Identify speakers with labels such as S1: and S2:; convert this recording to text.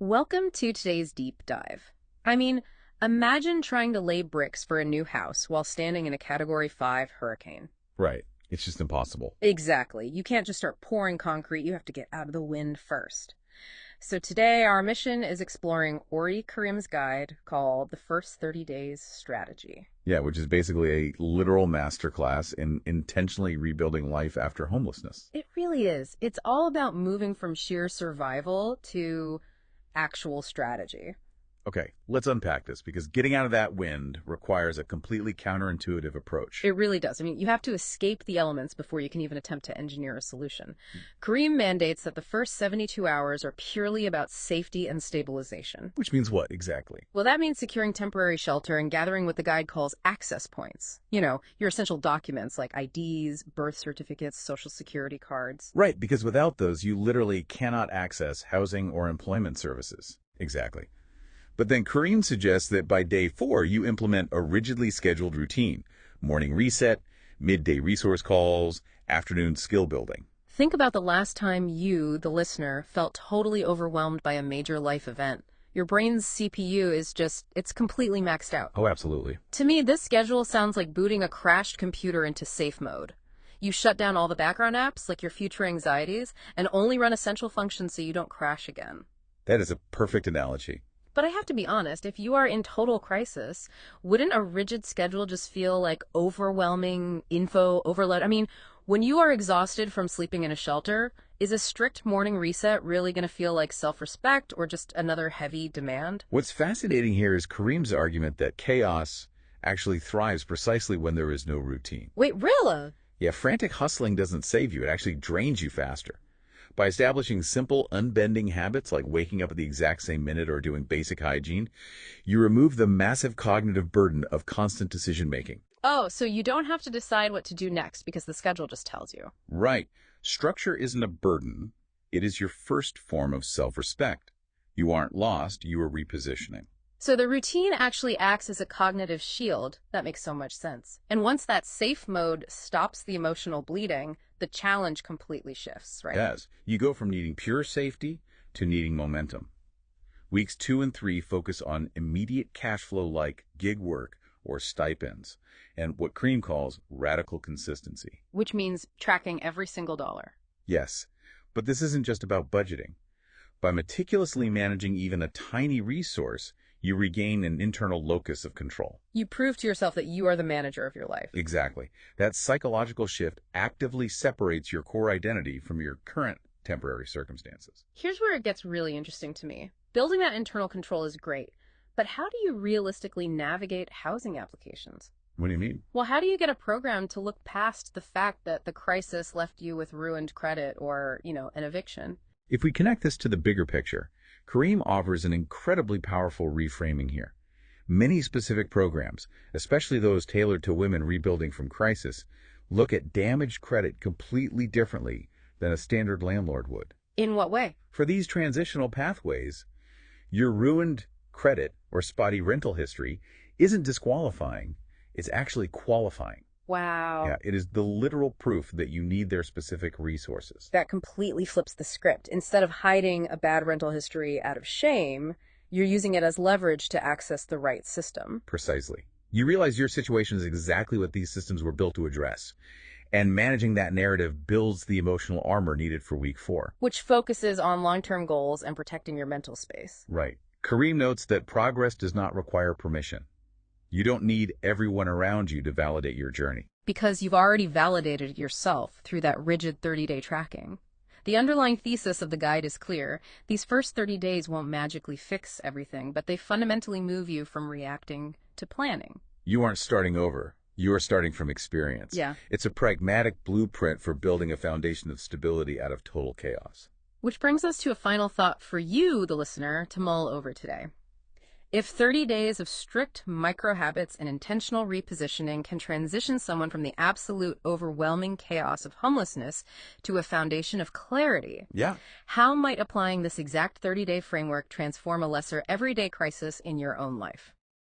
S1: Welcome to today's deep dive. I mean, imagine trying to lay bricks for a new house while standing in a Category 5 hurricane.
S2: Right. It's just impossible.
S1: Exactly. You can't just start pouring concrete, you have to get out of the wind first. So today, our mission is exploring Orrie Karim's guide called The First 30 Days Strategy.
S2: Yeah, which is basically a literal masterclass in intentionally rebuilding life after homelessness.
S1: It really is. It's all about moving from sheer survival to actual strategy.
S2: Okay, let's unpack this because getting out of that wind requires a completely counterintuitive approach.
S1: It really does. I mean, you have to escape the elements before you can even attempt to engineer a solution. Karim mandates that the first 72 hours are purely about safety and stabilization.
S2: Which means what exactly?
S1: Well, that means securing temporary shelter and gathering what the guide calls access points. You know, your essential documents like IDs, birth certificates, social security cards.
S2: Right, because without those, you literally cannot access housing or employment services. Exactly. But then Karim suggests that by day 4, you implement a rigidly scheduled routine. Morning reset, midday resource calls, afternoon skill building.
S1: Think about the last time you, the listener, felt totally overwhelmed by a major life event. Your brain's CPU is it's completely maxed out.
S2: Oh, absolutely.
S1: To me, this schedule sounds like booting a crashed computer into safe mode. You shut down all the background apps, like your future anxieties, and only run essential functions so you don't crash again.
S2: That is a perfect analogy.
S1: But I have to be honest, if you are in total crisis, wouldn't a rigid schedule just feel like overwhelming info overload? I mean, when you are exhausted from sleeping in a shelter, is a strict morning reset really going to feel like self-respect or just another heavy demand?
S2: What's fascinating here is Karim's argument that chaos actually thrives precisely when there is no routine.
S1: Wait, really?
S2: Yeah, frantic hustling doesn't save you. It actually drains you faster. By establishing simple, unbending habits like waking up at the exact same minute or doing basic hygiene, you remove the massive cognitive burden of constant decision-making.
S1: Oh, so you don't have to decide what to do next because the schedule just tells you.
S2: Right. Structure isn't a burden. It is your first form of self-respect. You aren't lost, you are repositioning.
S1: So the routine actually acts as a cognitive shield. That makes so much sense. And once that safe mode stops the emotional bleeding, the challenge completely shifts, right?
S2: Yes. You go from needing pure safety to needing momentum. Weeks 2 and 3 focus on immediate cash flow like gig work or stipends, and what Karim calls radical consistency.
S1: Which means tracking every single dollar.
S2: Yes, but this isn't just about budgeting. By meticulously managing even a tiny resource, you regain an internal locus of control.
S1: You prove to yourself that you are the manager of your life.
S2: Exactly. That psychological shift actively separates your core identity from your current temporary circumstances.
S1: Here's where it gets really interesting to me. Building that internal control is great, but how do you realistically navigate housing applications?
S2: What do you mean?
S1: Well, how do you get a program to look past the fact that the crisis left you with ruined credit or, an eviction?
S2: If we connect this to the bigger picture, Karim offers an incredibly powerful reframing here. Many specific programs, especially those tailored to women rebuilding from crisis, look at damaged credit completely differently than a standard landlord would.
S1: In what way?
S2: For these transitional pathways, your ruined credit or spotty rental history isn't disqualifying, it's actually qualifying.
S1: Wow.
S2: Yeah, it is the literal proof that you need their specific resources.
S1: That completely flips the script. Instead of hiding a bad rental history out of shame, you're using it as leverage to access the right system.
S2: Precisely. You realize your situation is exactly what these systems were built to address. And managing that narrative builds the emotional armor needed for week 4.
S1: Which focuses on long-term goals and protecting your mental space.
S2: Right. Karim notes that progress does not require permission. You don't need everyone around you to validate your journey.
S1: Because you've already validated it yourself through that rigid 30-day tracking. The underlying thesis of the guide is clear. These first 30 days won't magically fix everything, but they fundamentally move you from reacting to planning.
S2: You aren't starting over. You are starting from experience.
S1: Yeah.
S2: It's a pragmatic blueprint for building a foundation of stability out of total chaos.
S1: Which brings us to a final thought for you, the listener, to mull over today. If 30 days of strict micro-habits and intentional repositioning can transition someone from the absolute overwhelming chaos of homelessness to a foundation of clarity, how might applying this exact 30-day framework transform a lesser everyday crisis in your own life?